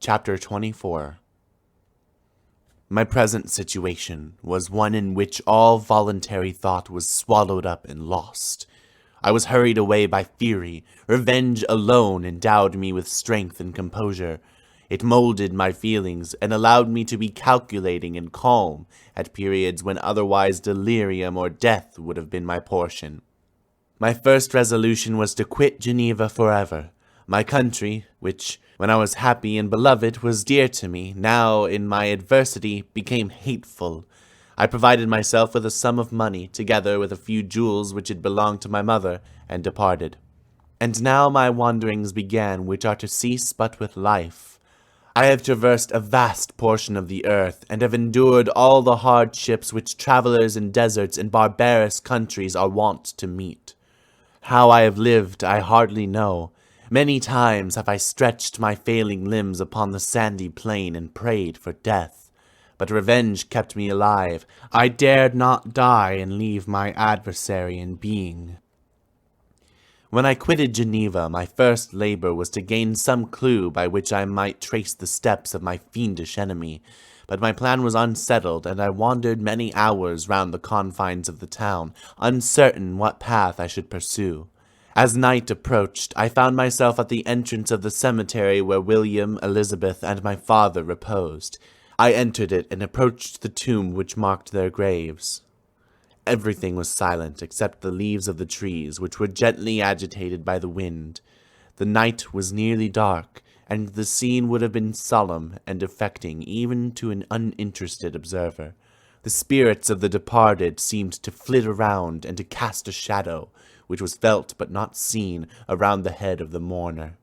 Chapter 24. My present situation was one in which all voluntary thought was swallowed up and lost. I was hurried away by fury. Revenge alone endowed me with strength and composure. It molded my feelings and allowed me to be calculating and calm at periods when otherwise delirium or death would have been my portion. My first resolution was to quit Geneva forever. My country, which, when I was happy and beloved, was dear to me, now, in my adversity, became hateful. I provided myself with a sum of money, together with a few jewels which had belonged to my mother, and departed. And now my wanderings began, which are to cease but with life. I have traversed a vast portion of the earth, and have endured all the hardships which travelers in deserts and barbarous countries are wont to meet. How I have lived, I hardly know. Many times have I stretched my failing limbs upon the sandy plain and prayed for death. But revenge kept me alive. I dared not die and leave my adversary in being. When I quitted Geneva, my first labor was to gain some clue by which I might trace the steps of my fiendish enemy. But my plan was unsettled, and I wandered many hours round the confines of the town, uncertain what path I should pursue. As night approached, I found myself at the entrance of the cemetery where William, Elizabeth, and my father reposed. I entered it and approached the tomb which marked their graves. Everything was silent except the leaves of the trees, which were gently agitated by the wind. The night was nearly dark, and the scene would have been solemn and affecting even to an uninterested observer. The spirits of the departed seemed to flit around and to cast a shadow, which was felt but not seen, around the head of the mourner.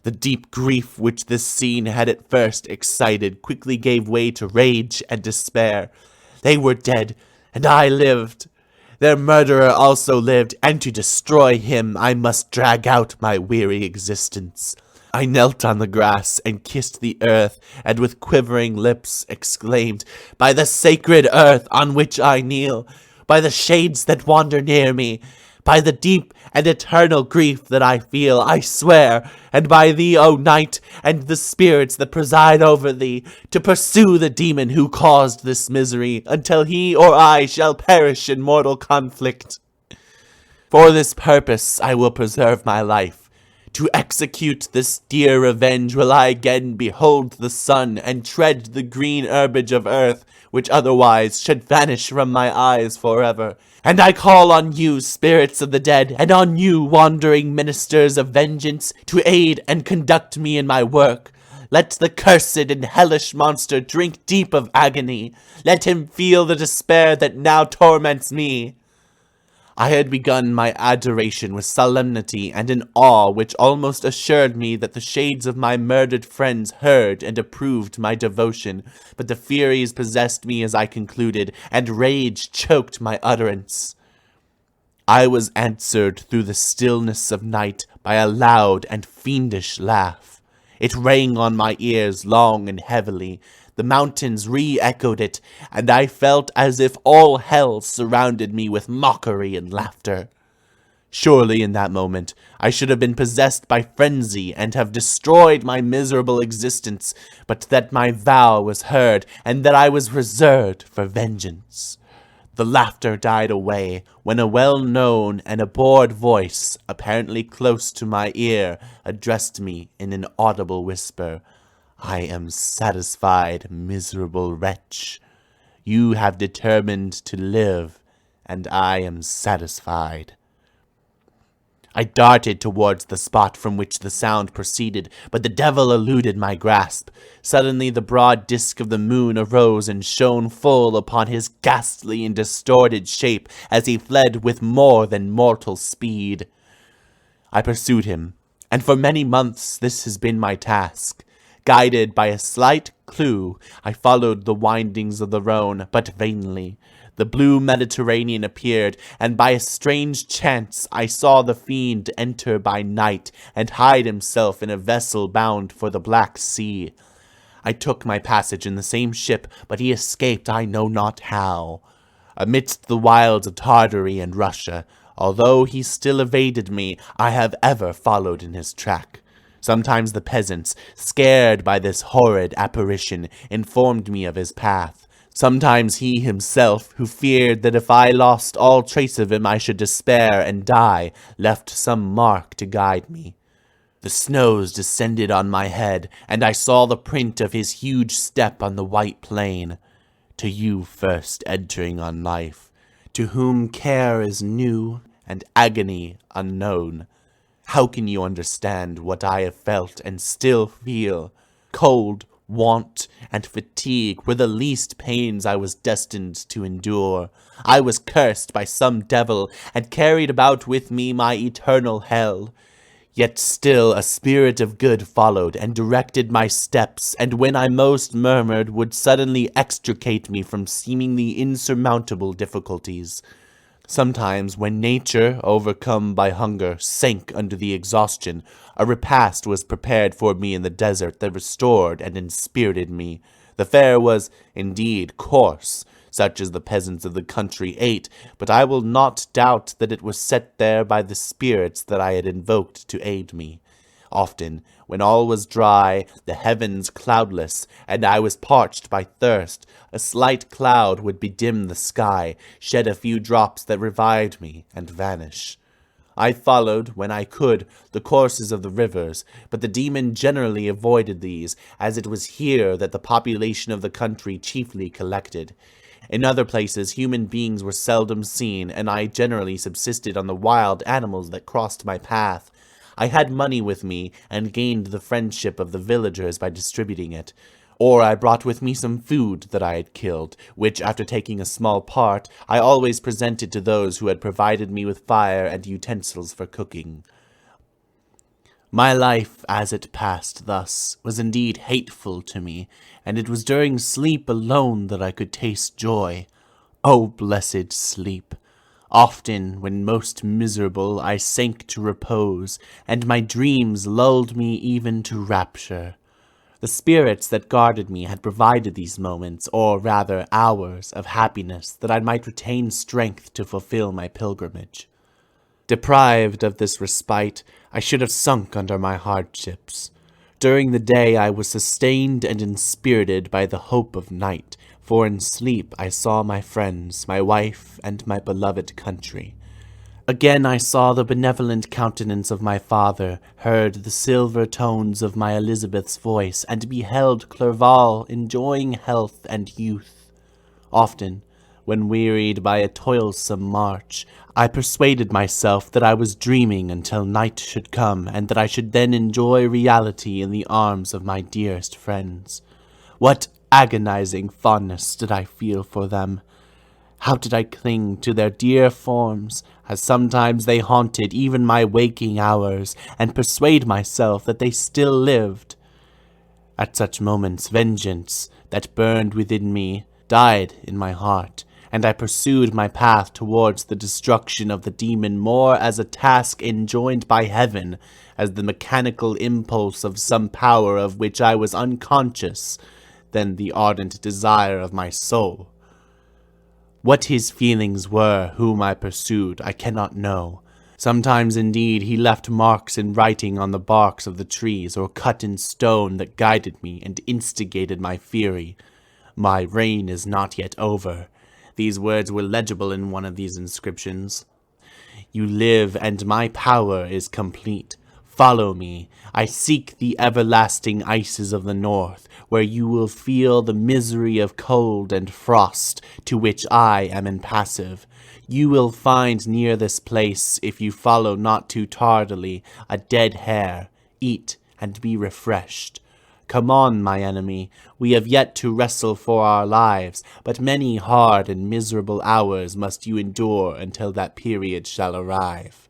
The deep grief which this scene had at first excited quickly gave way to rage and despair. They were dead, and I lived. Their murderer also lived, and to destroy him I must drag out my weary existence. I knelt on the grass and kissed the earth, and with quivering lips exclaimed, "By the sacred earth on which I kneel, by the shades that wander near me, by the deep and eternal grief that I feel, I swear, and by thee, O night, and the spirits that preside over thee, to pursue the demon who caused this misery, until he or I shall perish in mortal conflict. For this purpose I will preserve my life. To execute this dear revenge will I again behold the sun, and tread the green herbage of earth, which otherwise should vanish from my eyes forever. And I call on you, spirits of the dead, and on you, wandering ministers of vengeance, to aid and conduct me in my work. Let the cursed and hellish monster drink deep of agony. Let him feel the despair that now torments me." I had begun my adoration with solemnity and an awe which almost assured me that the shades of my murdered friends heard and approved my devotion, but the furies possessed me as I concluded, and rage choked my utterance. I was answered through the stillness of night by a loud and fiendish laugh. It rang on my ears long and heavily. The mountains re-echoed it, and I felt as if all hell surrounded me with mockery and laughter. Surely in that moment I should have been possessed by frenzy and have destroyed my miserable existence, but that my vow was heard, and that I was reserved for vengeance. The laughter died away, when a well-known and abhorred voice, apparently close to my ear, addressed me in an audible whisper. "I am satisfied, miserable wretch. You have determined to live, and I am satisfied." I darted towards the spot from which the sound proceeded, but the devil eluded my grasp. Suddenly the broad disk of the moon arose and shone full upon his ghastly and distorted shape as he fled with more than mortal speed. I pursued him, and for many months this has been my task. Guided by a slight clue, I followed the windings of the Rhone, but vainly. The blue Mediterranean appeared, and by a strange chance I saw the fiend enter by night and hide himself in a vessel bound for the Black Sea. I took my passage in the same ship, but he escaped I know not how. Amidst the wilds of Tartary and Russia, although he still evaded me, I have ever followed in his track. Sometimes the peasants, scared by this horrid apparition, informed me of his path. Sometimes he himself, who feared that if I lost all trace of him I should despair and die, left some mark to guide me. The snows descended on my head, and I saw the print of his huge step on the white plain. To you first entering on life, to whom care is new and agony unknown, how can you understand what I have felt and still feel? Cold, want, and fatigue were the least pains I was destined to endure. I was cursed by some devil, and carried about with me my eternal hell. Yet still a spirit of good followed and directed my steps, and when I most murmured would suddenly extricate me from seemingly insurmountable difficulties. Sometimes, when nature, overcome by hunger, sank under the exhaustion, a repast was prepared for me in the desert that restored and inspirited me. The fare was, indeed, coarse, such as the peasants of the country ate, but I will not doubt that it was set there by the spirits that I had invoked to aid me. Often, when all was dry, the heavens cloudless, and I was parched by thirst, a slight cloud would bedim the sky, shed a few drops that revived me, and vanish. I followed, when I could, the courses of the rivers, but the demon generally avoided these, as it was here that the population of the country chiefly collected. In other places human beings were seldom seen, and I generally subsisted on the wild animals that crossed my path. I had money with me, and gained the friendship of the villagers by distributing it. Or I brought with me some food that I had killed, which, after taking a small part, I always presented to those who had provided me with fire and utensils for cooking. My life, as it passed thus, was indeed hateful to me, and it was during sleep alone that I could taste joy. O blessed sleep! Often, when most miserable, I sank to repose, and my dreams lulled me even to rapture. The spirits that guarded me had provided these moments, or rather hours, of happiness, that I might retain strength to fulfill my pilgrimage. Deprived of this respite, I should have sunk under my hardships. During the day I was sustained and inspirited by the hope of night, for in sleep I saw my friends, my wife, and my beloved country. Again I saw the benevolent countenance of my father, heard the silver tones of my Elizabeth's voice, and beheld Clerval enjoying health and youth. Often, when wearied by a toilsome march, I persuaded myself that I was dreaming until night should come, and that I should then enjoy reality in the arms of my dearest friends. What agonizing fondness did I feel for them! How did I cling to their dear forms, as sometimes they haunted even my waking hours, and persuade myself that they still lived! At such moments vengeance, that burned within me, died in my heart, and I pursued my path towards the destruction of the demon more as a task enjoined by heaven, as the mechanical impulse of some power of which I was unconscious, than the ardent desire of my soul. What his feelings were whom I pursued, I cannot know. Sometimes, indeed, he left marks in writing on the barks of the trees, or cut in stone that guided me and instigated my fury. My reign is not yet over. These words were legible in one of these inscriptions. You live, and my power is complete. Follow me. I seek the everlasting ices of the north, where you will feel the misery of cold and frost, to which I am impassive. You will find near this place, if you follow not too tardily, a dead hare. Eat and be refreshed. Come on, my enemy. We have yet to wrestle for our lives, but many hard and miserable hours must you endure until that period shall arrive.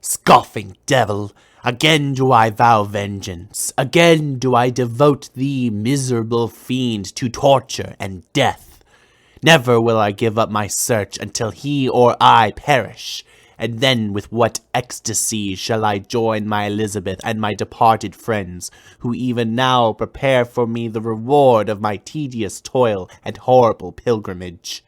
Scoffing devil! Again do I vow vengeance. Again do I devote thee, miserable fiend, to torture and death. Never will I give up my search until he or I perish. And then with what ecstasy shall I join my Elizabeth and my departed friends, who even now prepare for me the reward of my tedious toil and horrible pilgrimage.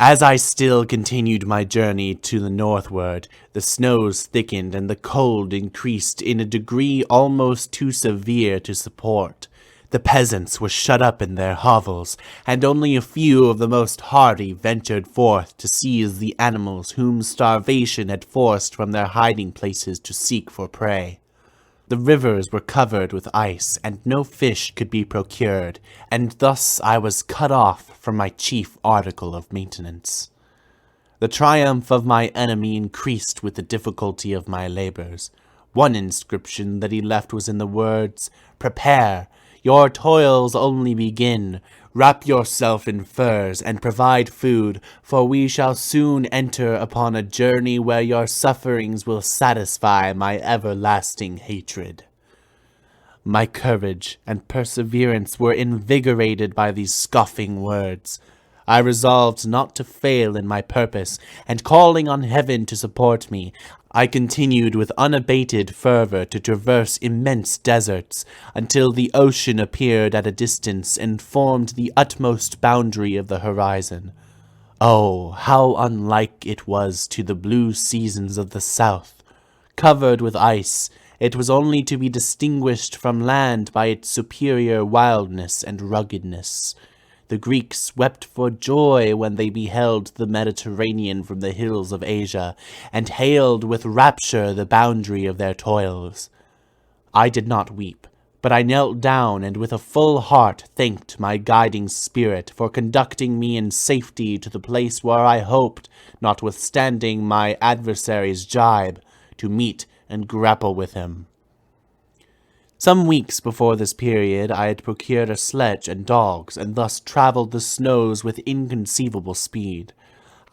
As I still continued my journey to the northward, the snows thickened and the cold increased in a degree almost too severe to support. The peasants were shut up in their hovels, and only a few of the most hardy ventured forth to seize the animals whom starvation had forced from their hiding places to seek for prey. The rivers were covered with ice, and no fish could be procured, and thus I was cut off from my chief article of maintenance. The triumph of my enemy increased with the difficulty of my labors. One inscription that he left was in the words, "Prepare, your toils only begin. Wrap yourself in furs and provide food, for we shall soon enter upon a journey where your sufferings will satisfy my everlasting hatred." My courage and perseverance were invigorated by these scoffing words. I resolved not to fail in my purpose, and calling on heaven to support me, I continued with unabated fervor to traverse immense deserts, until the ocean appeared at a distance and formed the utmost boundary of the horizon. Oh, how unlike it was to the blue seasons of the south! Covered with ice, it was only to be distinguished from land by its superior wildness and ruggedness. The Greeks wept for joy when they beheld the Mediterranean from the hills of Asia, and hailed with rapture the boundary of their toils. I did not weep, but I knelt down and with a full heart thanked my guiding spirit for conducting me in safety to the place where I hoped, notwithstanding my adversary's jibe, to meet and grapple with him. Some weeks before this period I had procured a sledge and dogs, and thus travelled the snows with inconceivable speed.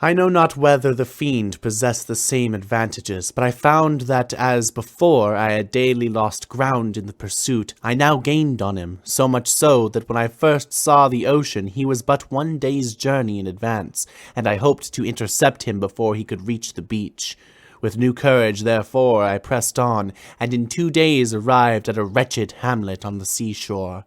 I know not whether the fiend possessed the same advantages, but I found that as before I had daily lost ground in the pursuit, I now gained on him, so much so that when I first saw the ocean he was but 1 day's journey in advance, and I hoped to intercept him before he could reach the beach. With new courage, therefore, I pressed on, and in 2 days arrived at a wretched hamlet on the seashore.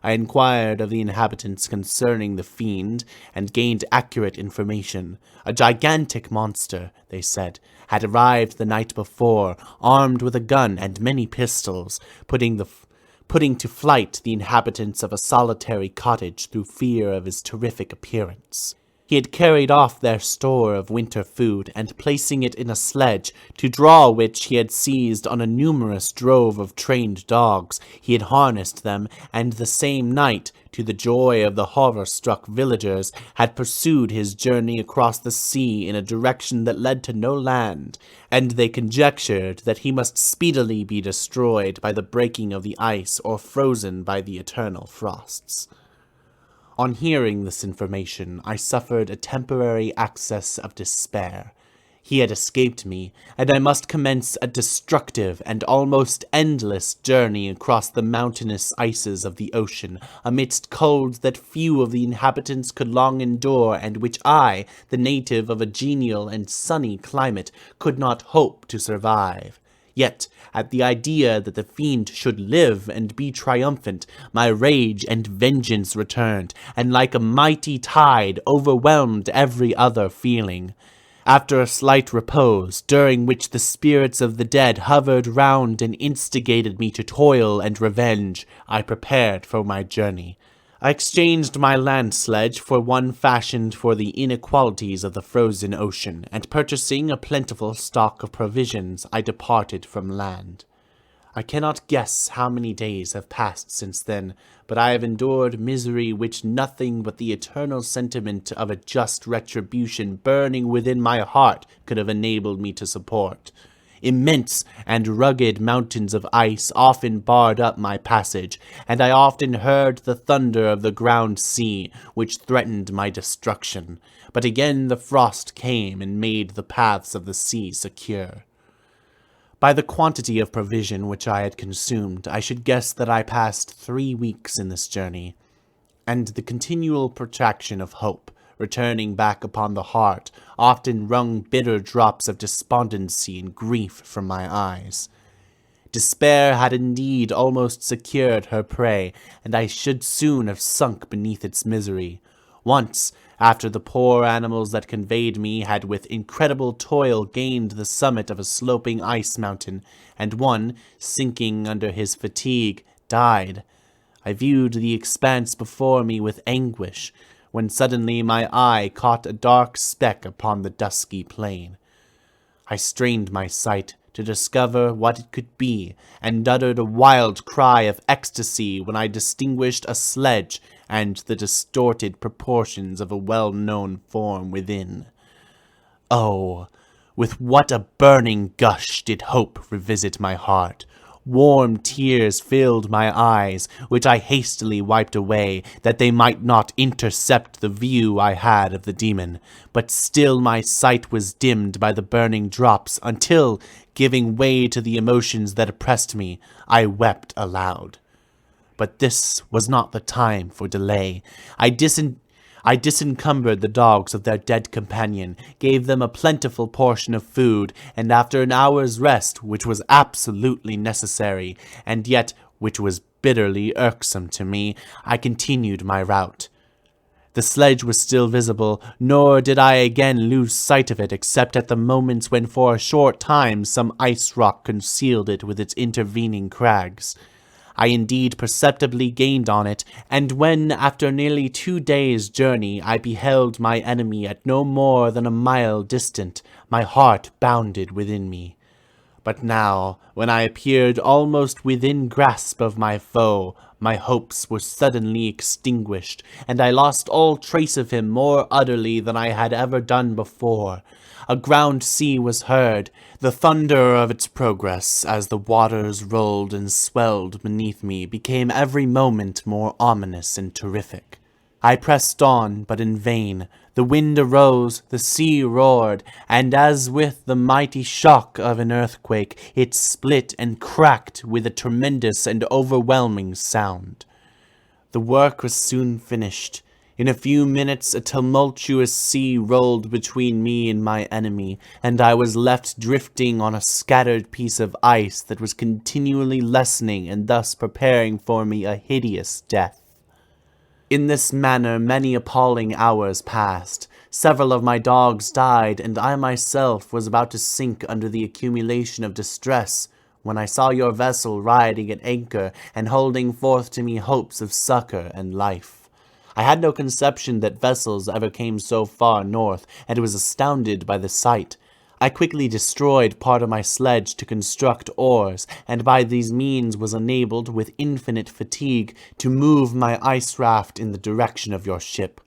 I inquired of the inhabitants concerning the fiend, and gained accurate information. A gigantic monster, they said, had arrived the night before, armed with a gun and many pistols, putting to flight the inhabitants of a solitary cottage through fear of his terrific appearance. He had carried off their store of winter food, and placing it in a sledge, to draw which he had seized on a numerous drove of trained dogs, he had harnessed them, and the same night, to the joy of the horror-struck villagers, had pursued his journey across the sea in a direction that led to no land, and they conjectured that he must speedily be destroyed by the breaking of the ice or frozen by the eternal frosts. On hearing this information, I suffered a temporary access of despair. He had escaped me, and I must commence a destructive and almost endless journey across the mountainous ices of the ocean, amidst colds that few of the inhabitants could long endure, and which I, the native of a genial and sunny climate, could not hope to survive. Yet, at the idea that the fiend should live and be triumphant, my rage and vengeance returned, and like a mighty tide overwhelmed every other feeling. After a slight repose, during which the spirits of the dead hovered round and instigated me to toil and revenge, I prepared for my journey. I exchanged my land sledge for one fashioned for the inequalities of the frozen ocean, and purchasing a plentiful stock of provisions, I departed from land. I cannot guess how many days have passed since then, but I have endured misery which nothing but the eternal sentiment of a just retribution burning within my heart could have enabled me to support. Immense and rugged mountains of ice often barred up my passage, and I often heard the thunder of the ground sea, which threatened my destruction. But again the frost came and made the paths of the sea secure. By the quantity of provision which I had consumed, I should guess that I passed 3 weeks in this journey, and the continual protraction of hope, returning back upon the heart, often wrung bitter drops of despondency and grief from my eyes. Despair had indeed almost secured her prey, and I should soon have sunk beneath its misery. Once, After the poor animals that conveyed me had with incredible toil gained the summit of a sloping ice mountain, and one, sinking under his fatigue, died, I viewed the expanse before me with anguish, when suddenly my eye caught a dark speck upon the dusky plain. I strained my sight to discover what it could be, and uttered a wild cry of ecstasy when I distinguished a sledge and the distorted proportions of a well-known form within. Oh, with what a burning gush did hope revisit my heart! Warm tears filled my eyes, which I hastily wiped away, that they might not intercept the view I had of the demon. But still my sight was dimmed by the burning drops, until, giving way to the emotions that oppressed me, I wept aloud. But this was not the time for delay. I disencumbered the dogs of their dead companion, gave them a plentiful portion of food, and after an hour's rest, which was absolutely necessary, and yet which was bitterly irksome to me, I continued my route. The sledge was still visible, nor did I again lose sight of it except at the moments when for a short time some ice rock concealed it with its intervening crags. I indeed perceptibly gained on it, and when, after nearly 2 days' journey, I beheld my enemy at no more than a mile distant, my heart bounded within me. But now, when I appeared almost within grasp of my foe, my hopes were suddenly extinguished, and I lost all trace of him more utterly than I had ever done before. A ground sea was heard, the thunder of its progress, as the waters rolled and swelled beneath me, became every moment more ominous and terrific. I pressed on, but in vain. The wind arose, the sea roared, and as with the mighty shock of an earthquake, it split and cracked with a tremendous and overwhelming sound. The work was soon finished. In a few minutes a tumultuous sea rolled between me and my enemy, and I was left drifting on a scattered piece of ice that was continually lessening and thus preparing for me a hideous death. In this manner many appalling hours passed. Several of my dogs died, and I myself was about to sink under the accumulation of distress, when I saw your vessel riding at anchor and holding forth to me hopes of succor and life. I had no conception that vessels ever came so far north, and was astounded by the sight. I quickly destroyed part of my sledge to construct oars, and by these means was enabled, with infinite fatigue, to move my ice raft in the direction of your ship.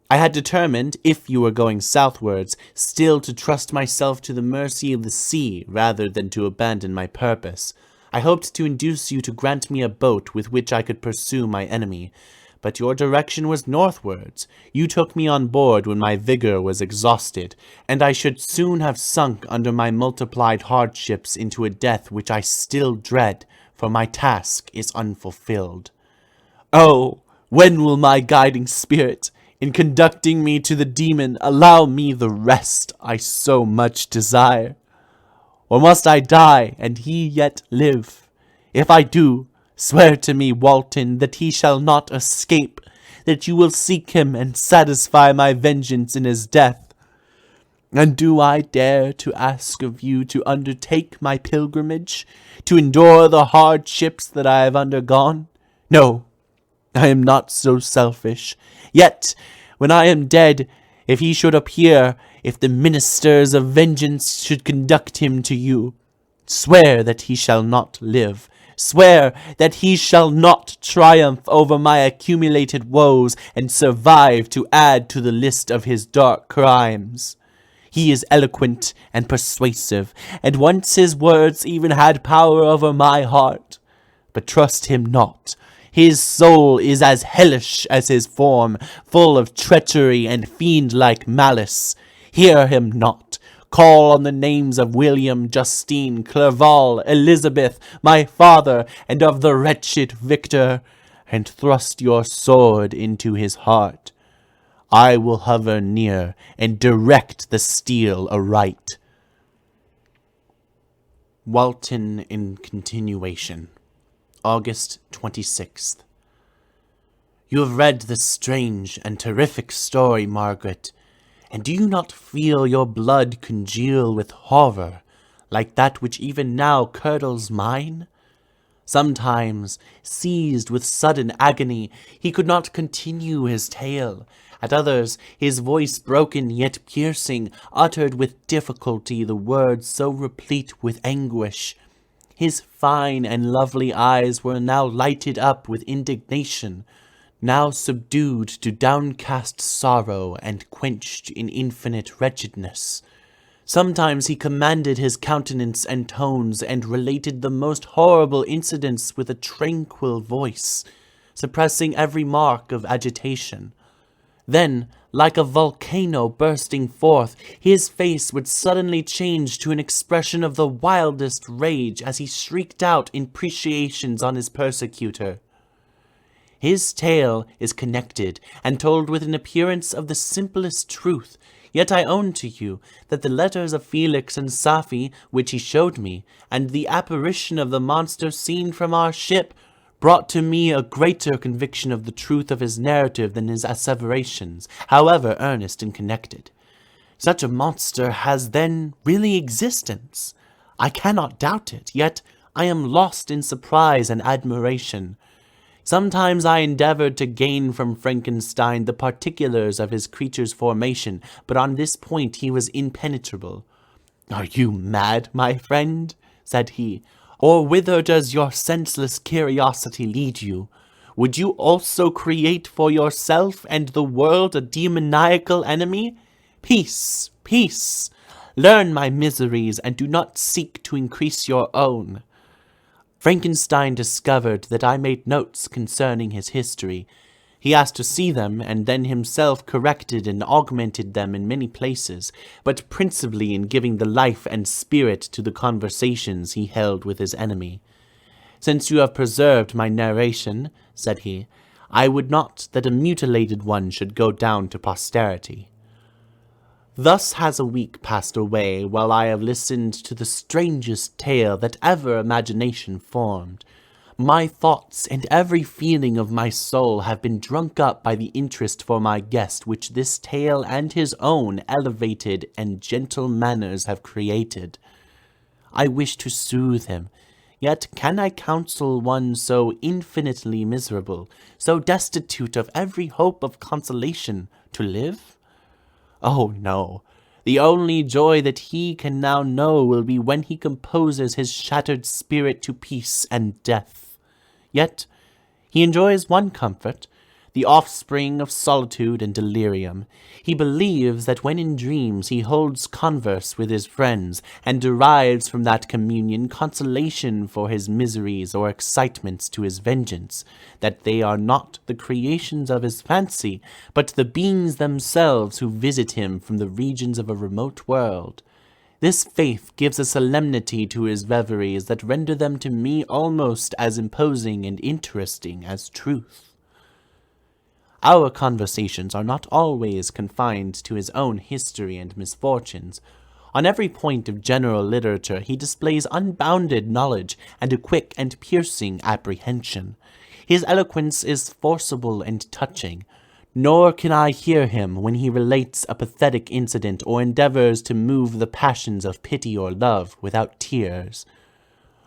I had determined, if you were going southwards, still to trust myself to the mercy of the sea rather than to abandon my purpose. I hoped to induce you to grant me a boat with which I could pursue my enemy. But your direction was northwards. You took me on board when my vigor was exhausted, and I should soon have sunk under my multiplied hardships into a death which I still dread, for my task is unfulfilled. Oh, when will my guiding spirit, in conducting me to the demon, allow me the rest I so much desire? Or must I die, and he yet live? If I do, swear to me, Walton, that he shall not escape, that you will seek him and satisfy my vengeance in his death. And do I dare to ask of you to undertake my pilgrimage, to endure the hardships that I have undergone? No, I am not so selfish. Yet, when I am dead, if he should appear, if the ministers of vengeance should conduct him to you, swear that he shall not live. Swear that he shall not triumph over my accumulated woes and survive to add to the list of his dark crimes. He is eloquent and persuasive, and once his words even had power over my heart. But trust him not. His soul is as hellish as his form, full of treachery and fiend-like malice. Hear him not. Call on the names of William, Justine, Clerval, Elizabeth, my father, and of the wretched Victor, and thrust your sword into his heart. I will hover near and direct the steel aright. Walton in continuation. August 26th. You have read this strange and terrific story, Margaret, and do you not feel your blood congeal with horror, like that which even now curdles mine? Sometimes, seized with sudden agony, he could not continue his tale. At others, his voice broken yet piercing, uttered with difficulty the words so replete with anguish. His fine and lovely eyes were now lighted up with indignation, now subdued to downcast sorrow and quenched in infinite wretchedness. Sometimes he commanded his countenance and tones, and related the most horrible incidents with a tranquil voice, suppressing every mark of agitation. Then, like a volcano bursting forth, his face would suddenly change to an expression of the wildest rage as he shrieked out imprecations on his persecutor. His tale is connected and told with an appearance of the simplest truth, yet I own to you that the letters of Felix and Safie, which he showed me, and the apparition of the monster seen from our ship, brought to me a greater conviction of the truth of his narrative than his asseverations, however earnest and connected. Such a monster has then really existence. I cannot doubt it, yet I am lost in surprise and admiration. Sometimes I endeavored to gain from Frankenstein the particulars of his creature's formation, but on this point he was impenetrable. "Are you mad, my friend?" said he, "or whither does your senseless curiosity lead you? Would you also create for yourself and the world a demoniacal enemy? Peace, peace! Learn my miseries, and do not seek to increase your own." Frankenstein discovered that I made notes concerning his history. He asked to see them, and then himself corrected and augmented them in many places, but principally in giving the life and spirit to the conversations he held with his enemy. "Since you have preserved my narration," said he, "I would not that a mutilated one should go down to posterity." Thus has a week passed away, while I have listened to the strangest tale that ever imagination formed. My thoughts and every feeling of my soul have been drunk up by the interest for my guest which this tale and his own elevated and gentle manners have created. I wish to soothe him, yet can I counsel one so infinitely miserable, so destitute of every hope of consolation, to live? Oh, no. The only joy that he can now know will be when he composes his shattered spirit to peace and death. Yet he enjoys one comfort, the offspring of solitude and delirium. He believes that when in dreams he holds converse with his friends, and derives from that communion consolation for his miseries or excitements to his vengeance, that they are not the creations of his fancy, but the beings themselves who visit him from the regions of a remote world. This faith gives a solemnity to his reveries that render them to me almost as imposing and interesting as truth. Our conversations are not always confined to his own history and misfortunes. On every point of general literature he displays unbounded knowledge and a quick and piercing apprehension. His eloquence is forcible and touching, nor can I hear him when he relates a pathetic incident or endeavors to move the passions of pity or love without tears.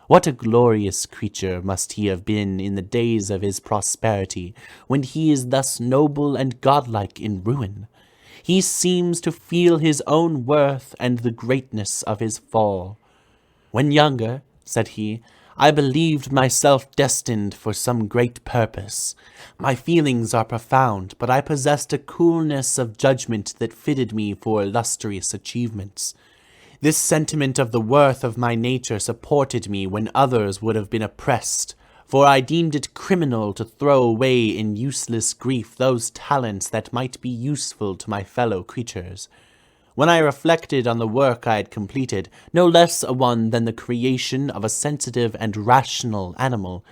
What a glorious creature must he have been in the days of his prosperity, when he is thus noble and godlike in ruin. He seems to feel his own worth and the greatness of his fall. "When younger," said he, "I believed myself destined for some great purpose. My feelings are profound, but I possessed a coolness of judgment that fitted me for illustrious achievements. This sentiment of the worth of my nature supported me when others would have been oppressed, for I deemed it criminal to throw away in useless grief those talents that might be useful to my fellow creatures. When I reflected on the work I had completed, no less a one than the creation of a sensitive and rational animal,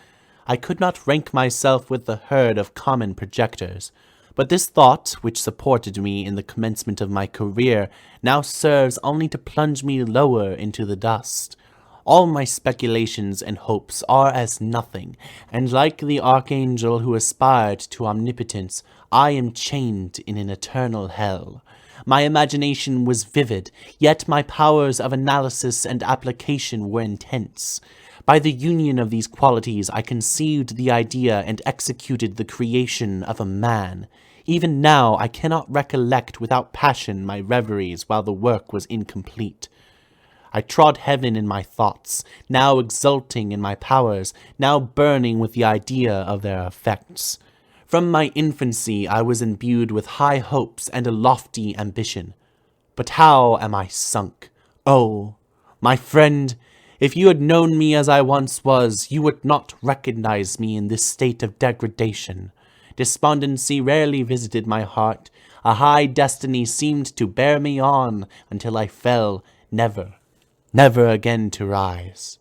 I could not rank myself with the herd of common projectors. But this thought, which supported me in the commencement of my career, now serves only to plunge me lower into the dust. All my speculations and hopes are as nothing, and like the archangel who aspired to omnipotence, I am chained in an eternal hell. My imagination was vivid, yet my powers of analysis and application were intense. By the union of these qualities I conceived the idea and executed the creation of a man. Even now I cannot recollect without passion my reveries while the work was incomplete. I trod heaven in my thoughts, now exulting in my powers, now burning with the idea of their effects. From my infancy I was imbued with high hopes and a lofty ambition. But how am I sunk? Oh, my friend, if you had known me as I once was, you would not recognize me in this state of degradation. Despondency rarely visited my heart. A high destiny seemed to bear me on until I fell, never again to rise.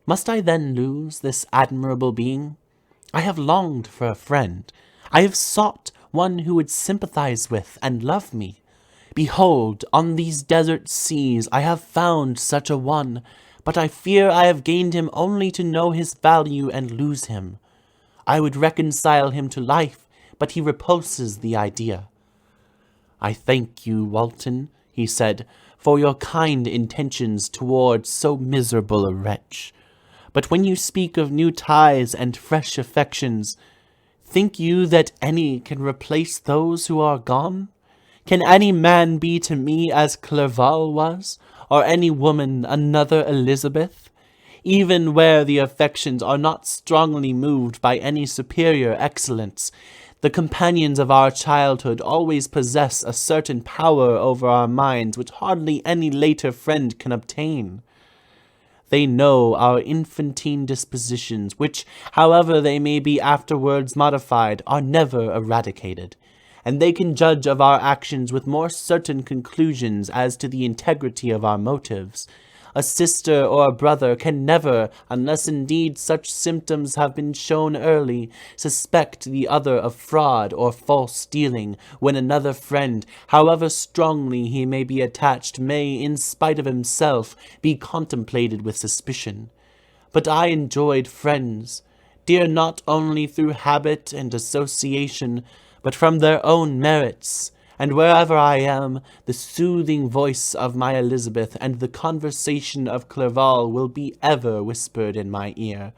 Must I then lose this admirable being? I have longed for a friend. I have sought one who would sympathize with and love me. Behold, on these desert seas I have found such a one, but I fear I have gained him only to know his value and lose him. I would reconcile him to life, but he repulses the idea. I thank you, Walton, he said, for your kind intentions towards so miserable a wretch. But when you speak of new ties and fresh affections, think you that any can replace those who are gone? Can any man be to me as Clerval was, or any woman another Elizabeth? Even where the affections are not strongly moved by any superior excellence, the companions of our childhood always possess a certain power over our minds which hardly any later friend can obtain. They know our infantine dispositions, which, however they may be afterwards modified, are never eradicated, and they can judge of our actions with more certain conclusions as to the integrity of our motives. A sister or a brother can never, unless indeed such symptoms have been shown early, suspect the other of fraud or false dealing, when another friend, however strongly he may be attached, may, in spite of himself, be contemplated with suspicion. But I enjoyed friends, dear not only through habit and association, but from their own merits. And wherever I am, the soothing voice of my Elizabeth and the conversation of Clerval will be ever whispered in my ear.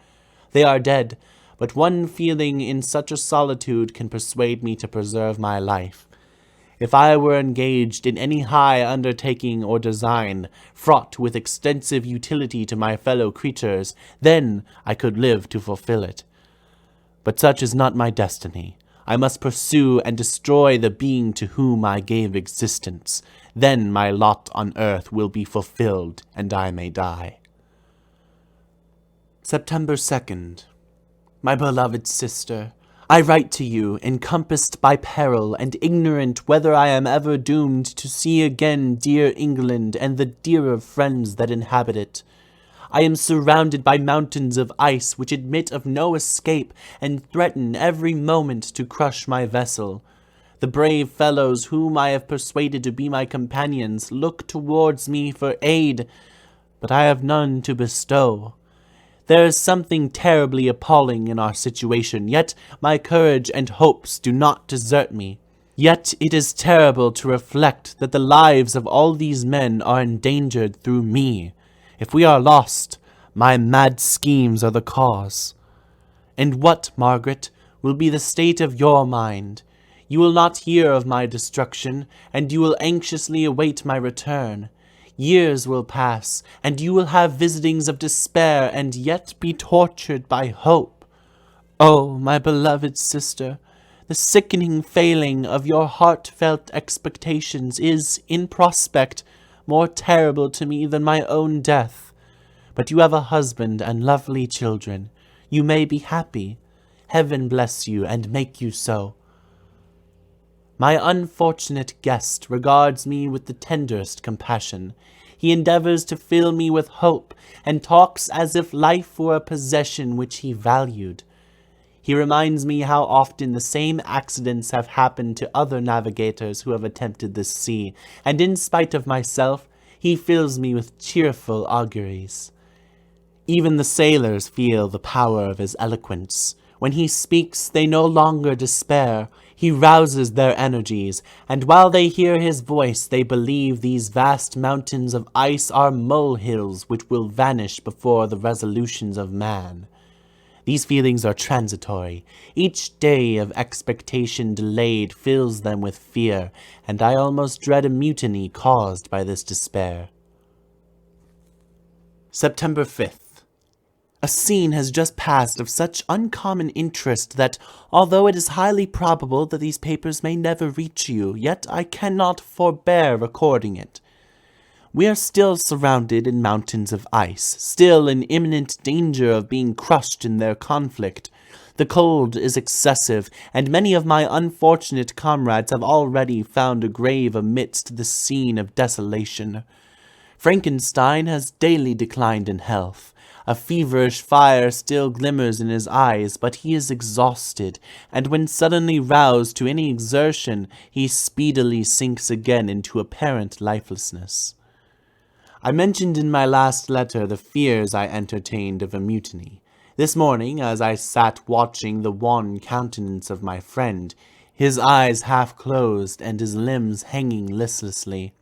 They are dead, but one feeling in such a solitude can persuade me to preserve my life. If I were engaged in any high undertaking or design, fraught with extensive utility to my fellow creatures, then I could live to fulfill it. But such is not my destiny. I must pursue and destroy the being to whom I gave existence. Then my lot on earth will be fulfilled, and I may die. September 2nd. My beloved sister, I write to you, encompassed by peril, and ignorant whether I am ever doomed to see again dear England and the dearer friends that inhabit it. I am surrounded by mountains of ice which admit of no escape and threaten every moment to crush my vessel. The brave fellows whom I have persuaded to be my companions look towards me for aid, but I have none to bestow. There is something terribly appalling in our situation, yet my courage and hopes do not desert me. Yet it is terrible to reflect that the lives of all these men are endangered through me. If we are lost, my mad schemes are the cause. And what, Margaret, will be the state of your mind? You will not hear of my destruction, and you will anxiously await my return. Years will pass, and you will have visitings of despair, and yet be tortured by hope. Oh, my beloved sister, the sickening failing of your heartfelt expectations is, in prospect, more terrible to me than my own death. But you have a husband and lovely children. You may be happy. Heaven bless you and make you so. My unfortunate guest regards me with the tenderest compassion. He endeavors to fill me with hope, and talks as if life were a possession which he valued. He reminds me how often the same accidents have happened to other navigators who have attempted this sea, and in spite of myself, he fills me with cheerful auguries. Even the sailors feel the power of his eloquence. When he speaks, they no longer despair. He rouses their energies, and while they hear his voice, they believe these vast mountains of ice are molehills which will vanish before the resolutions of man. These feelings are transitory. Each day of expectation delayed fills them with fear, and I almost dread a mutiny caused by this despair. September 5th. A scene has just passed of such uncommon interest that, although it is highly probable that these papers may never reach you, yet I cannot forbear recording it. We are still surrounded in mountains of ice, still in imminent danger of being crushed in their conflict. The cold is excessive, and many of my unfortunate comrades have already found a grave amidst the scene of desolation. Frankenstein has daily declined in health. A feverish fire still glimmers in his eyes, but he is exhausted, and when suddenly roused to any exertion, he speedily sinks again into apparent lifelessness. I mentioned in my last letter the fears I entertained of a mutiny. This morning, as I sat watching the wan countenance of my friend, his eyes half closed and his limbs hanging listlessly,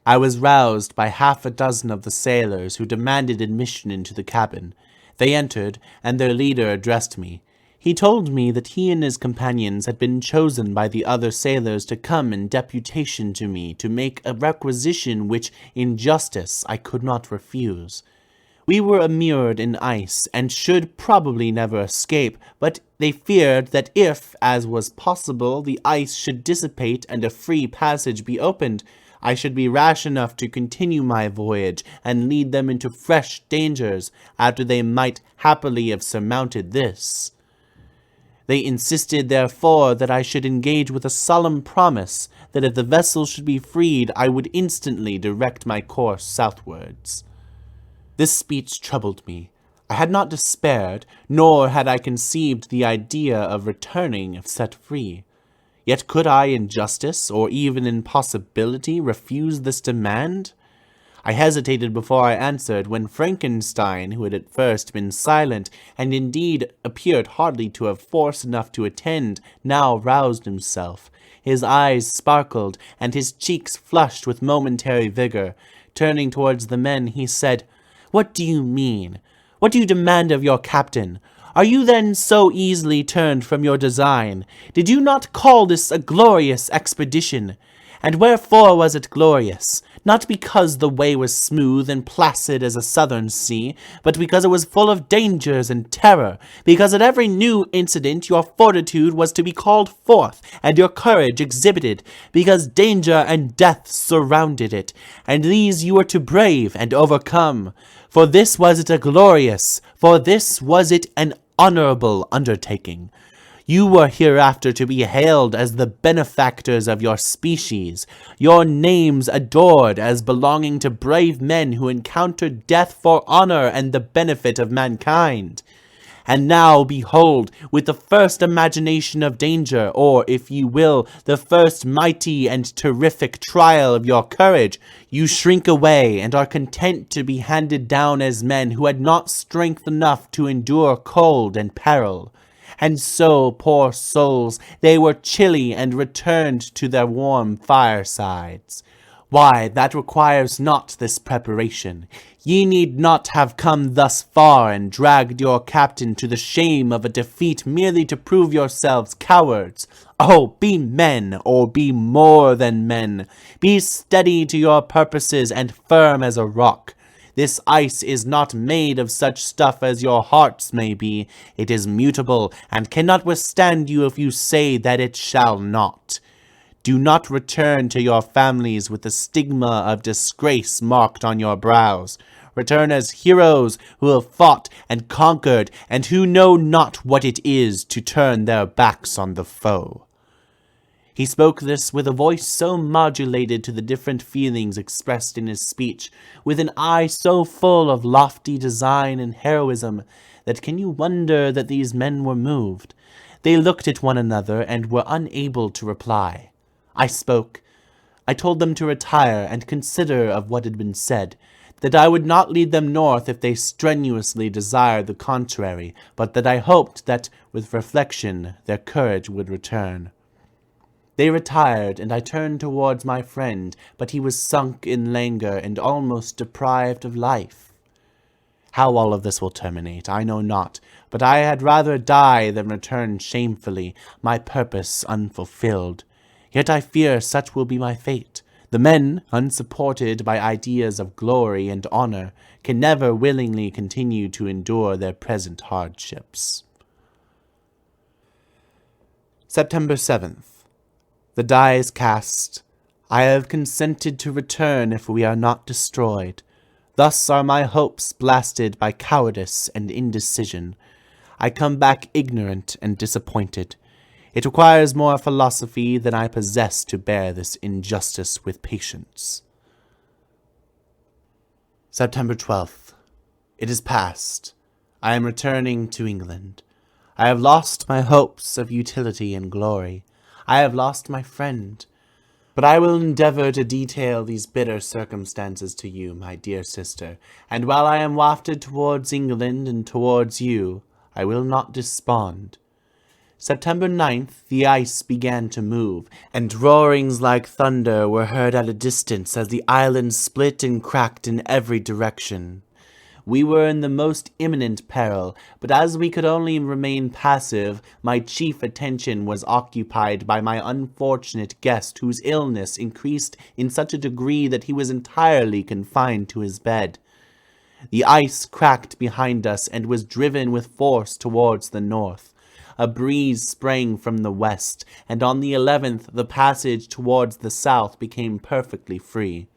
I was roused by half a dozen of the sailors who demanded admission into the cabin. They entered, and their leader addressed me. He told me that he and his companions had been chosen by the other sailors to come in deputation to me to make a requisition which, in justice, I could not refuse. We were immured in ice, and should probably never escape, but they feared that if, as was possible, the ice should dissipate and a free passage be opened, I should be rash enough to continue my voyage and lead them into fresh dangers after they might happily have surmounted this. They insisted, therefore, that I should engage with a solemn promise that if the vessel should be freed, I would instantly direct my course southwards. This speech troubled me. I had not despaired, nor had I conceived the idea of returning if set free. Yet could I in justice, or even in possibility, refuse this demand? I hesitated before I answered, when Frankenstein, who had at first been silent, and indeed appeared hardly to have force enough to attend, now roused himself. His eyes sparkled, and his cheeks flushed with momentary vigor. Turning towards the men, he said, "What do you mean? What do you demand of your captain? Are you then so easily turned from your design? Did you not call this a glorious expedition? And wherefore was it glorious? Not because the way was smooth and placid as a southern sea, but because it was full of dangers and terror, because at every new incident your fortitude was to be called forth, and your courage exhibited, because danger and death surrounded it, and these you were to brave and overcome. For this was it an honorable undertaking. You were hereafter to be hailed as the benefactors of your species, your names adored as belonging to brave men who encountered death for honor and the benefit of mankind. And now, behold, with the first imagination of danger, or, if you will, the first mighty and terrific trial of your courage, you shrink away and are content to be handed down as men who had not strength enough to endure cold and peril. And so, poor souls, they were chilly and returned to their warm firesides. Why, that requires not this preparation. Ye need not have come thus far and dragged your captain to the shame of a defeat merely to prove yourselves cowards. Oh, be men, or be more than men. Be steady to your purposes and firm as a rock. This ice is not made of such stuff as your hearts may be. It is mutable, and cannot withstand you if you say that it shall not. Do not return to your families with the stigma of disgrace marked on your brows. Return as heroes who have fought and conquered, and who know not what it is to turn their backs on the foe." He spoke this with a voice so modulated to the different feelings expressed in his speech, with an eye so full of lofty design and heroism, that can you wonder that these men were moved? They looked at one another and were unable to reply. I spoke. I told them to retire and consider of what had been said, that I would not lead them north if they strenuously desired the contrary, but that I hoped that, with reflection, their courage would return. They retired, and I turned towards my friend, but he was sunk in languor and almost deprived of life. How all of this will terminate, I know not, but I had rather die than return shamefully, my purpose unfulfilled. Yet I fear such will be my fate. The men, unsupported by ideas of glory and honor, can never willingly continue to endure their present hardships. September 7th. The die is cast. I have consented to return if we are not destroyed. Thus are my hopes blasted by cowardice and indecision. I come back ignorant and disappointed. It requires more philosophy than I possess to bear this injustice with patience. September 12th. It is past. I am returning to England. I have lost my hopes of utility and glory. I have lost my friend. But I will endeavor to detail these bitter circumstances to you, my dear sister, and while I am wafted towards England and towards you, I will not despond. September 9th, the ice began to move, and roarings like thunder were heard at a distance as the island split and cracked in every direction. We were in the most imminent peril, but as we could only remain passive, my chief attention was occupied by my unfortunate guest, whose illness increased in such a degree that he was entirely confined to his bed. The ice cracked behind us and was driven with force towards the north. A breeze sprang from the west, and on the 11th the passage towards the south became perfectly free.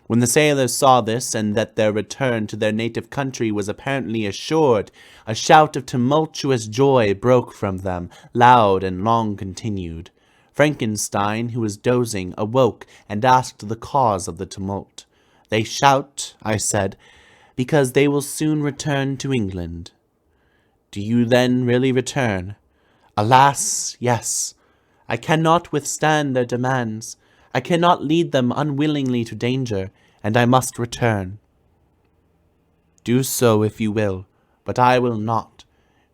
When the sailors saw this, and that their return to their native country was apparently assured, a shout of tumultuous joy broke from them, loud and long continued. Frankenstein, who was dozing, awoke and asked the cause of the tumult. "They shout," I said, "because they will soon return to England." "Do you then really return?" "Alas, yes. I cannot withstand their demands. I cannot lead them unwillingly to danger, and I must return." "Do so if you will, but I will not.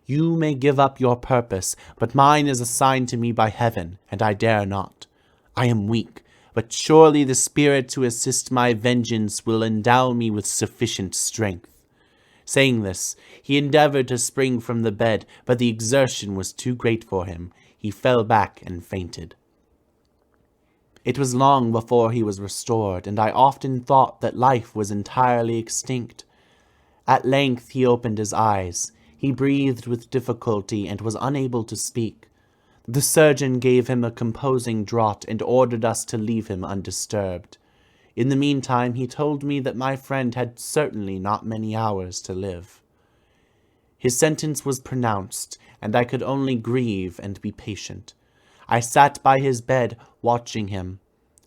You may give up your purpose, but mine is assigned to me by heaven, and I dare not. I am weak, but surely the spirit to assist my vengeance will endow me with sufficient strength." Saying this, he endeavored to spring from the bed, but the exertion was too great for him. He fell back and fainted. It was long before he was restored, and I often thought that life was entirely extinct. At length he opened his eyes. He breathed with difficulty and was unable to speak. The surgeon gave him a composing draught and ordered us to leave him undisturbed. In the meantime, he told me that my friend had certainly not many hours to live. His sentence was pronounced, and I could only grieve and be patient. I sat by his bed, watching him.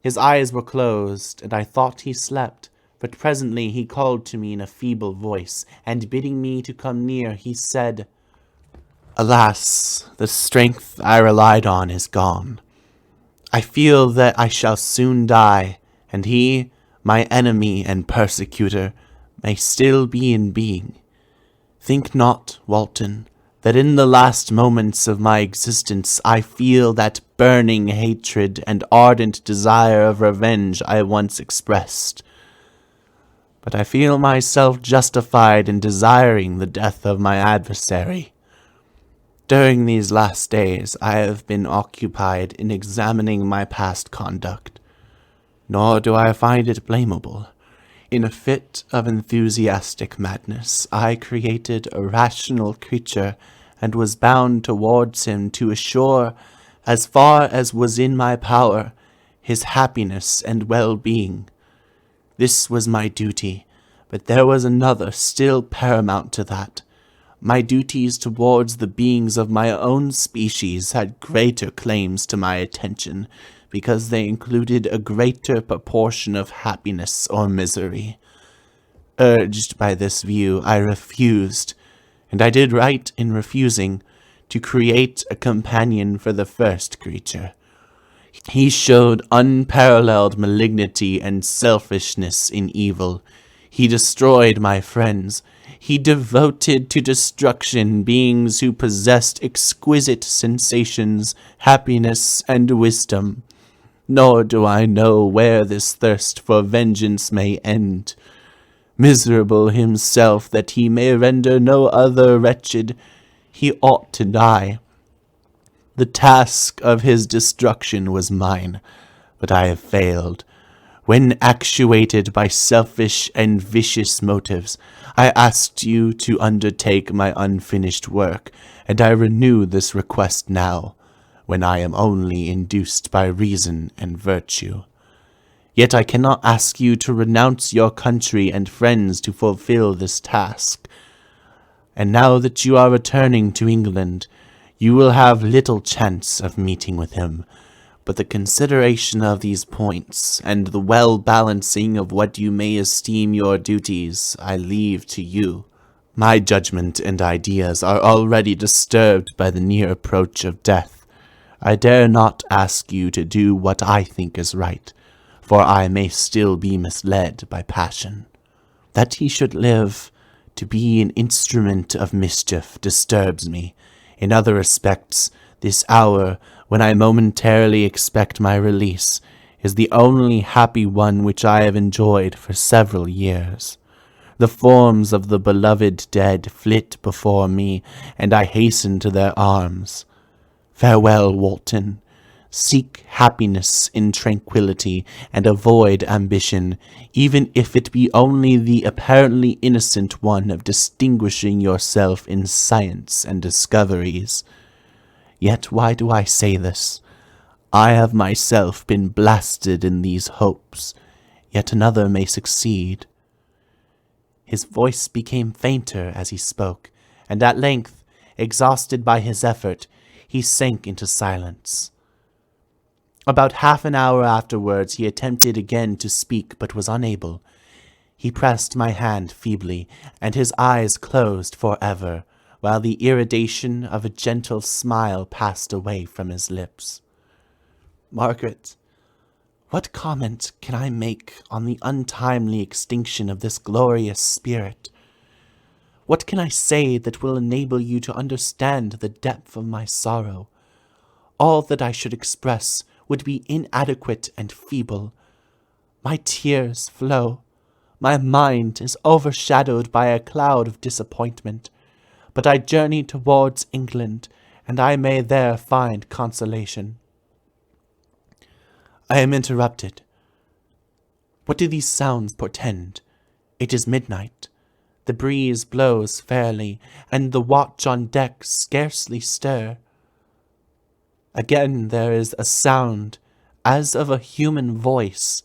His eyes were closed, and I thought he slept, but presently he called to me in a feeble voice, and bidding me to come near, he said, "Alas, the strength I relied on is gone. I feel that I shall soon die, and he, my enemy and persecutor, may still be in being. Think not, Walton, that in the last moments of my existence I feel that burning hatred and ardent desire of revenge I once expressed. But I feel myself justified in desiring the death of my adversary. During these last days I have been occupied in examining my past conduct. Nor do I find it blamable. In a fit of enthusiastic madness, I created a rational creature, and was bound towards him to assure, as far as was in my power, his happiness and well-being. This was my duty, but there was another still paramount to that. My duties towards the beings of my own species had greater claims to my attention, because they included a greater proportion of happiness or misery. Urged by this view, I refused, and I did right in refusing, to create a companion for the first creature. He showed unparalleled malignity and selfishness in evil. He destroyed my friends. He devoted to destruction beings who possessed exquisite sensations, happiness, and wisdom. Nor do I know where this thirst for vengeance may end. Miserable himself that he may render no other wretched, he ought to die. The task of his destruction was mine, but I have failed. When actuated by selfish and vicious motives, I asked you to undertake my unfinished work, and I renew this request now, when I am only induced by reason and virtue. Yet I cannot ask you to renounce your country and friends to fulfill this task. And now that you are returning to England, you will have little chance of meeting with him, but the consideration of these points, and the well-balancing of what you may esteem your duties, I leave to you. My judgment and ideas are already disturbed by the near approach of death. I dare not ask you to do what I think is right, for I may still be misled by passion. That he should live to be an instrument of mischief disturbs me. In other respects, this hour, when I momentarily expect my release, is the only happy one which I have enjoyed for several years. The forms of the beloved dead flit before me, and I hasten to their arms. Farewell, Walton. Seek happiness in tranquillity, and avoid ambition, even if it be only the apparently innocent one of distinguishing yourself in science and discoveries. Yet why do I say this? I have myself been blasted in these hopes, yet another may succeed. His voice became fainter as he spoke, and at length, exhausted by his effort, he sank into silence. About half an hour afterwards he attempted again to speak, but was unable. He pressed my hand feebly, and his eyes closed forever, while the irradiation of a gentle smile passed away from his lips. Margaret, what comment can I make on the untimely extinction of this glorious spirit? What can I say that will enable you to understand the depth of my sorrow? All that I should express would be inadequate and feeble. My tears flow. My mind is overshadowed by a cloud of disappointment. But I journey towards England, and I may there find consolation. I am interrupted. What do these sounds portend? It is midnight. The breeze blows fairly, and the watch on deck scarcely stir. Again there is a sound, as of a human voice,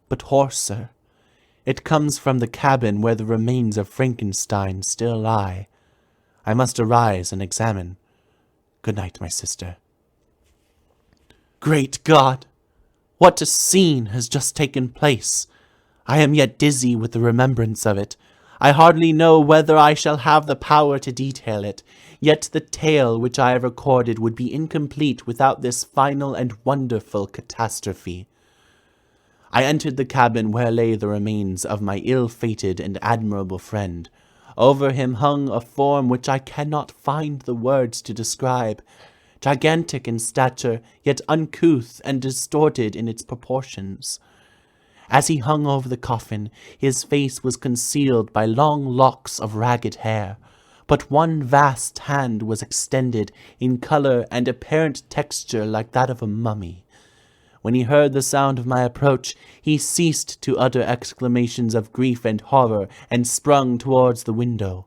but hoarser. It comes from the cabin where the remains of Frankenstein still lie. I must arise and examine. Good night, my sister. Great God! What a scene has just taken place! I am yet dizzy with the remembrance of it. I hardly know whether I shall have the power to detail it, yet the tale which I have recorded would be incomplete without this final and wonderful catastrophe. I entered the cabin where lay the remains of my ill-fated and admirable friend. Over him hung a form which I cannot find the words to describe, gigantic in stature, yet uncouth and distorted in its proportions. As he hung over the coffin, his face was concealed by long locks of ragged hair, but one vast hand was extended, in color and apparent texture like that of a mummy. When he heard the sound of my approach, he ceased to utter exclamations of grief and horror, and sprung towards the window.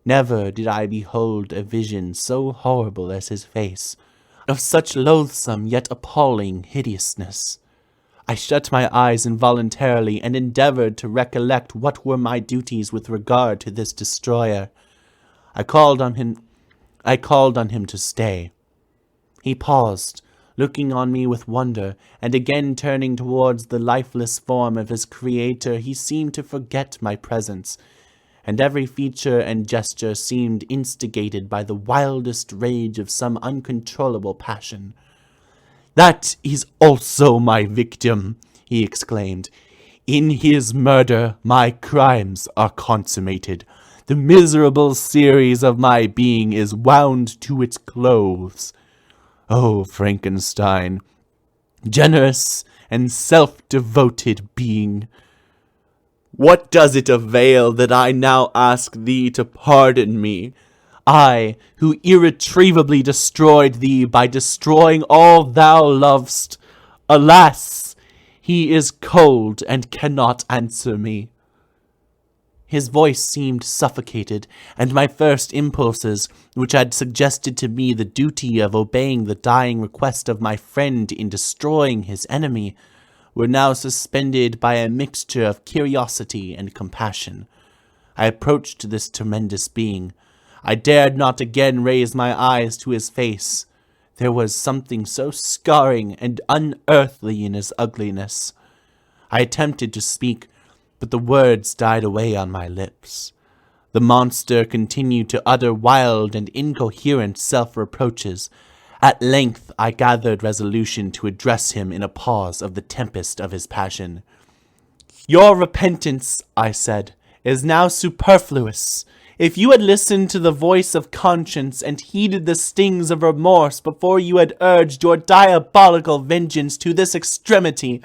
Never did I behold a vision so horrible as his face, of such loathsome yet appalling hideousness. I shut my eyes involuntarily, and endeavored to recollect what were my duties with regard to this destroyer. I called on him to stay. He paused, looking on me with wonder, and again turning towards the lifeless form of his creator, he seemed to forget my presence, and every feature and gesture seemed instigated by the wildest rage of some uncontrollable passion. "That is also my victim," he exclaimed. "In his murder, my crimes are consummated. The miserable series of my being is wound to its clothes. Oh, Frankenstein, generous and self-devoted being, what does it avail that I now ask thee to pardon me? I, who irretrievably destroyed thee by destroying all thou lovest. Alas, he is cold and cannot answer me." His voice seemed suffocated, and my first impulses, which had suggested to me the duty of obeying the dying request of my friend in destroying his enemy, were now suspended by a mixture of curiosity and compassion. I approached this tremendous being. I dared not again raise my eyes to his face. There was something so scarring and unearthly in his ugliness. I attempted to speak, but the words died away on my lips. The monster continued to utter wild and incoherent self-reproaches. At length I gathered resolution to address him in a pause of the tempest of his passion. "Your repentance," I said, "is now superfluous. If you had listened to the voice of conscience and heeded the stings of remorse before you had urged your diabolical vengeance to this extremity,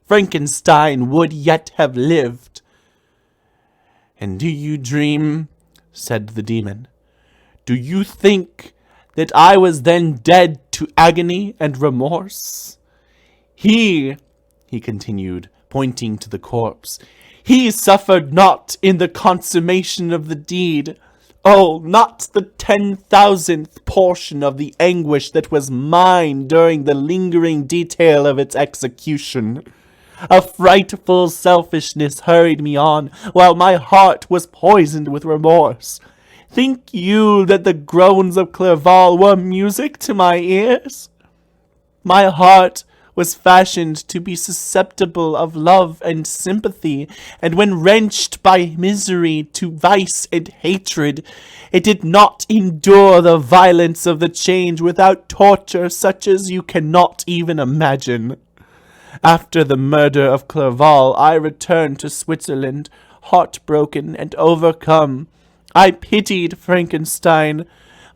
Frankenstein would yet have lived." "And do you dream," said the demon, "do you think that I was then dead to agony and remorse? He continued, pointing to the corpse, "he suffered not in the consummation of the deed. Oh, not the 10,000th portion of the anguish that was mine during the lingering detail of its execution. A frightful selfishness hurried me on, while my heart was poisoned with remorse. Think you that the groans of Clerval were music to my ears? My heart was fashioned to be susceptible of love and sympathy, and when wrenched by misery to vice and hatred, it did not endure the violence of the change without torture such as you cannot even imagine. After the murder of Clerval, I returned to Switzerland, heartbroken and overcome. I pitied Frankenstein.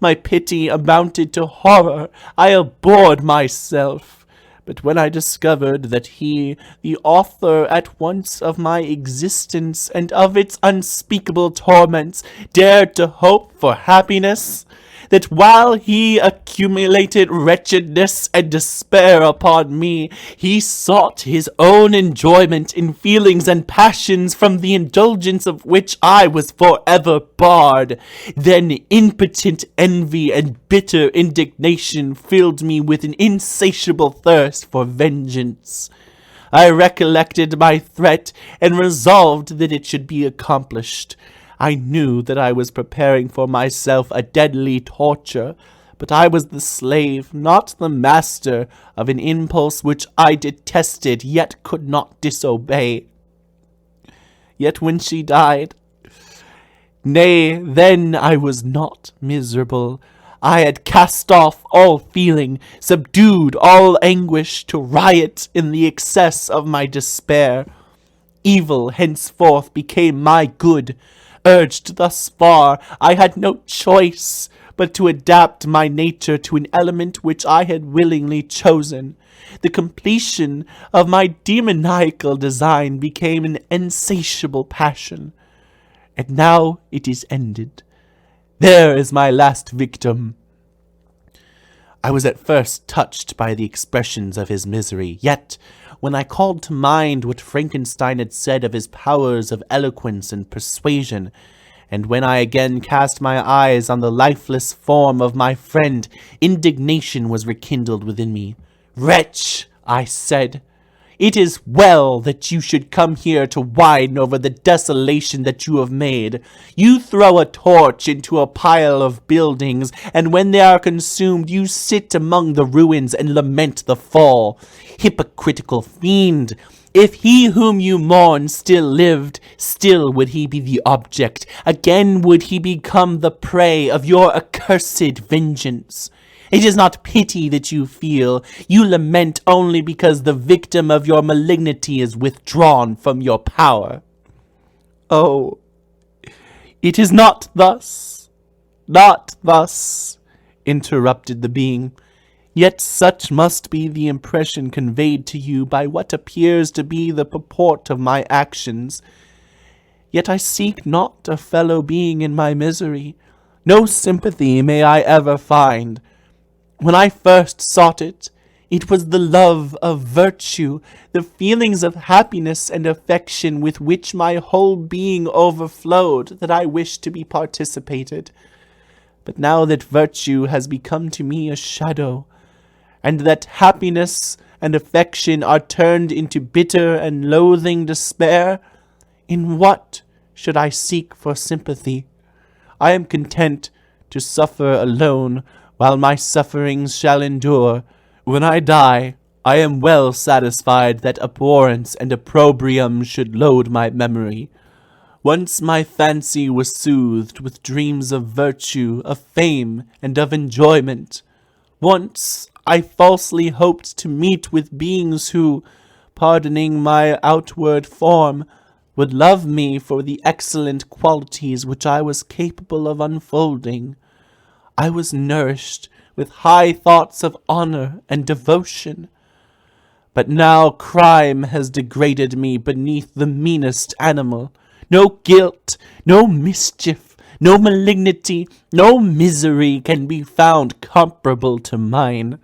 My pity amounted to horror. I abhorred myself. But when I discovered that he, the author at once of my existence and of its unspeakable torments, dared to hope for happiness, that while he accumulated wretchedness and despair upon me, he sought his own enjoyment in feelings and passions from the indulgence of which I was forever barred, then impotent envy and bitter indignation filled me with an insatiable thirst for vengeance. I recollected my threat and resolved that it should be accomplished. I knew that I was preparing for myself a deadly torture, but I was the slave, not the master, of an impulse which I detested, yet could not disobey. Yet when she died, nay, then I was not miserable. I had cast off all feeling, subdued all anguish to riot in the excess of my despair. Evil henceforth became my good. Urged thus far, I had no choice but to adapt my nature to an element which I had willingly chosen. The completion of my demoniacal design became an insatiable passion. And now it is ended. There is my last victim." I was at first touched by the expressions of his misery, yet, when I called to mind what Frankenstein had said of his powers of eloquence and persuasion, and when I again cast my eyes on the lifeless form of my friend, indignation was rekindled within me. "Wretch," I said, "it is well that you should come here to whine over the desolation that you have made. You throw a torch into a pile of buildings, and when they are consumed, you sit among the ruins and lament the fall. Hypocritical fiend! If he whom you mourn still lived, still would he be the object. Again would he become the prey of your accursed vengeance. It is not pity that you feel. You lament only because the victim of your malignity is withdrawn from your power. Oh, it is not thus, not thus, interrupted the being. Yet such must be the impression conveyed to you by what appears to be the purport of my actions. Yet I seek not a fellow being in my misery. No sympathy may I ever find. When I first sought it, it was the love of virtue, the feelings of happiness and affection with which my whole being overflowed, that I wished to be participated. But now that virtue has become to me a shadow, and that happiness and affection are turned into bitter and loathing despair, in what should I seek for sympathy? I am content to suffer alone, while my sufferings shall endure. When I die, I am well satisfied that abhorrence and opprobrium should load my memory. Once my fancy was soothed with dreams of virtue, of fame, and of enjoyment. Once I falsely hoped to meet with beings who, pardoning my outward form, would love me for the excellent qualities which I was capable of unfolding. I was nourished with high thoughts of honor and devotion. But now crime has degraded me beneath the meanest animal. No guilt, no mischief, no malignity, no misery can be found comparable to mine.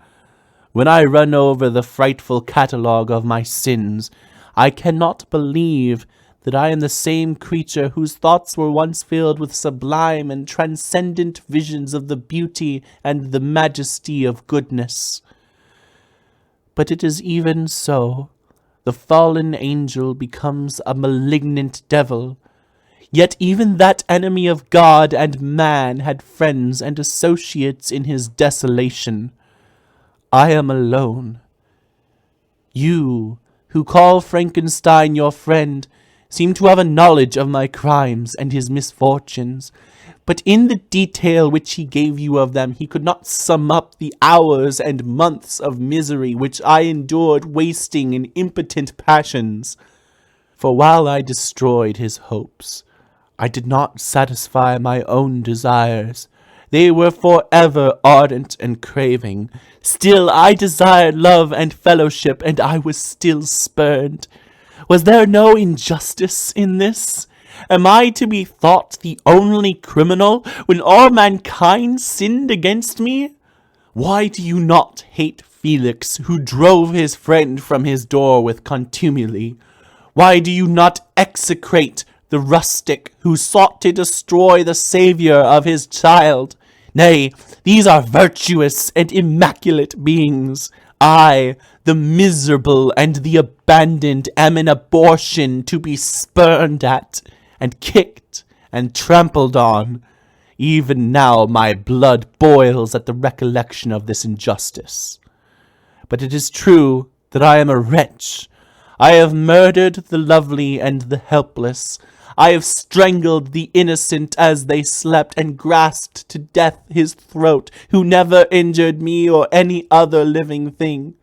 When I run over the frightful catalogue of my sins, I cannot believe that I am the same creature whose thoughts were once filled with sublime and transcendent visions of the beauty and the majesty of goodness. But it is even so. The fallen angel becomes a malignant devil. Yet even that enemy of God and man had friends and associates in his desolation. I am alone. You, who call Frankenstein your friend, seem to have a knowledge of my crimes and his misfortunes, but in the detail which he gave you of them he could not sum up the hours and months of misery which I endured wasting in impotent passions. For while I destroyed his hopes, I did not satisfy my own desires. They were forever ardent and craving. Still I desired love and fellowship, and I was still spurned. Was there no injustice in this? Am I to be thought the only criminal when all mankind sinned against me? Why do you not hate Felix, who drove his friend from his door with contumely? Why do you not execrate the rustic who sought to destroy the Saviour of his child? Nay, these are virtuous and immaculate beings. I, the miserable and the abandoned, am an abortion to be spurned at, and kicked, and trampled on. Even now my blood boils at the recollection of this injustice. But it is true that I am a wretch. I have murdered the lovely and the helpless. I have strangled the innocent as they slept, and grasped to death his throat, who never injured me or any other living thing.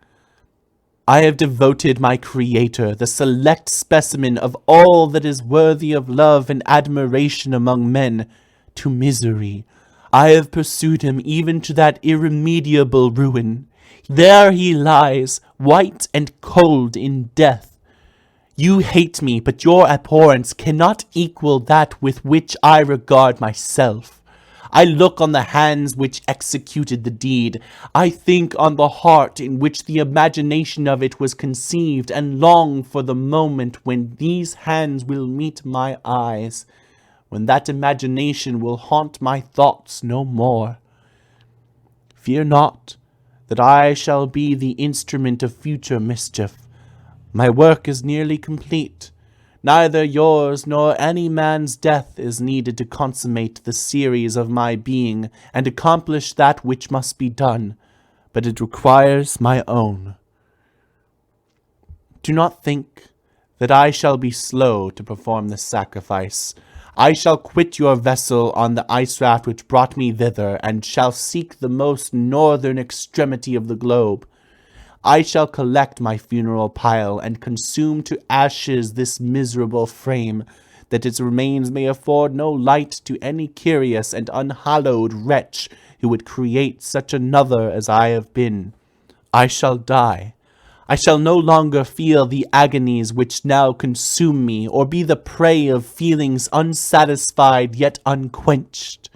I have devoted my Creator, the select specimen of all that is worthy of love and admiration among men, to misery. I have pursued him even to that irremediable ruin. There he lies, white and cold in death. You hate me, but your abhorrence cannot equal that with which I regard myself. I look on the hands which executed the deed. I think on the heart in which the imagination of it was conceived, and long for the moment when these hands will meet my eyes, when that imagination will haunt my thoughts no more. Fear not that I shall be the instrument of future mischief. My work is nearly complete. Neither yours nor any man's death is needed to consummate the series of my being and accomplish that which must be done, but it requires my own. Do not think that I shall be slow to perform this sacrifice. I shall quit your vessel on the ice raft which brought me thither, and shall seek the most northern extremity of the globe. I shall collect my funeral pile, and consume to ashes this miserable frame, that its remains may afford no light to any curious and unhallowed wretch who would create such another as I have been. I shall die. I shall no longer feel the agonies which now consume me, or be the prey of feelings unsatisfied yet unquenched.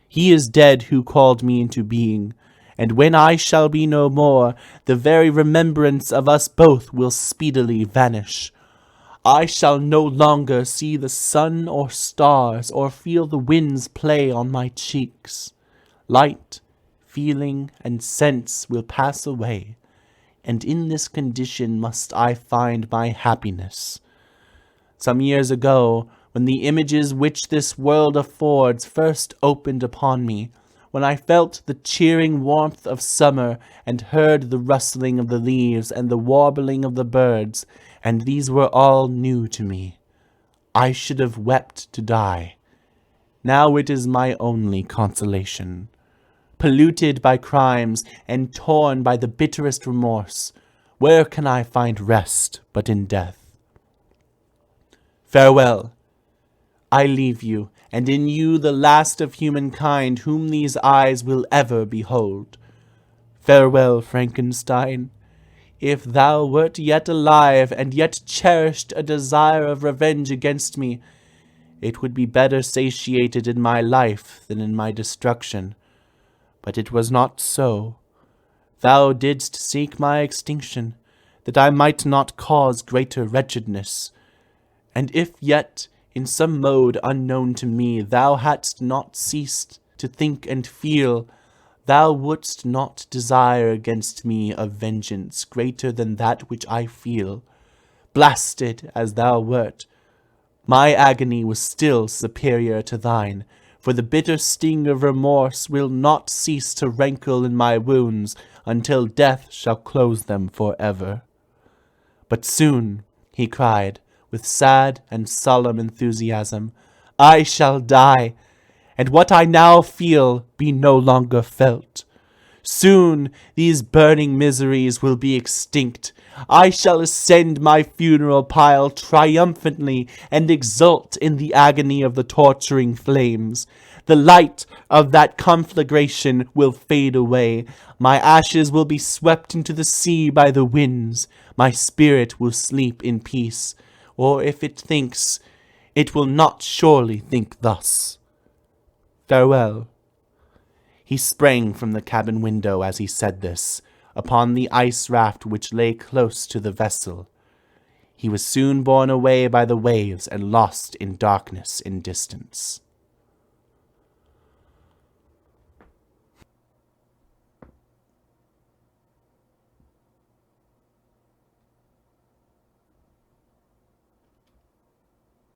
He is dead who called me into being, and when I shall be no more, the very remembrance of us both will speedily vanish. I shall no longer see the sun or stars, or feel the winds play on my cheeks. Light, feeling, and sense will pass away, and in this condition must I find my happiness. Some years ago, when the images which this world affords first opened upon me, when I felt the cheering warmth of summer, and heard the rustling of the leaves and the warbling of the birds, and these were all new to me, I should have wept to die. Now it is my only consolation. Polluted by crimes, and torn by the bitterest remorse, where can I find rest but in death? Farewell. I leave you, and in you the last of humankind whom these eyes will ever behold. Farewell, Frankenstein. If thou wert yet alive, and yet cherished a desire of revenge against me, it would be better satiated in my life than in my destruction. But it was not so. Thou didst seek my extinction, that I might not cause greater wretchedness. And if yet, in some mode unknown to me, thou hadst not ceased to think and feel, thou wouldst not desire against me a vengeance greater than that which I feel. Blasted as thou wert, my agony was still superior to thine, for the bitter sting of remorse will not cease to rankle in my wounds until death shall close them forever. But soon, he cried, with sad and solemn enthusiasm, I shall die, and what I now feel be no longer felt. Soon these burning miseries will be extinct. I shall ascend my funeral pile triumphantly and exult in the agony of the torturing flames. The light of that conflagration will fade away. My ashes will be swept into the sea by the winds. My spirit will sleep in peace. Or if it thinks, it will not surely think thus. Farewell. He sprang from the cabin window as he said this, upon the ice raft which lay close to the vessel. He was soon borne away by the waves and lost in darkness in distance.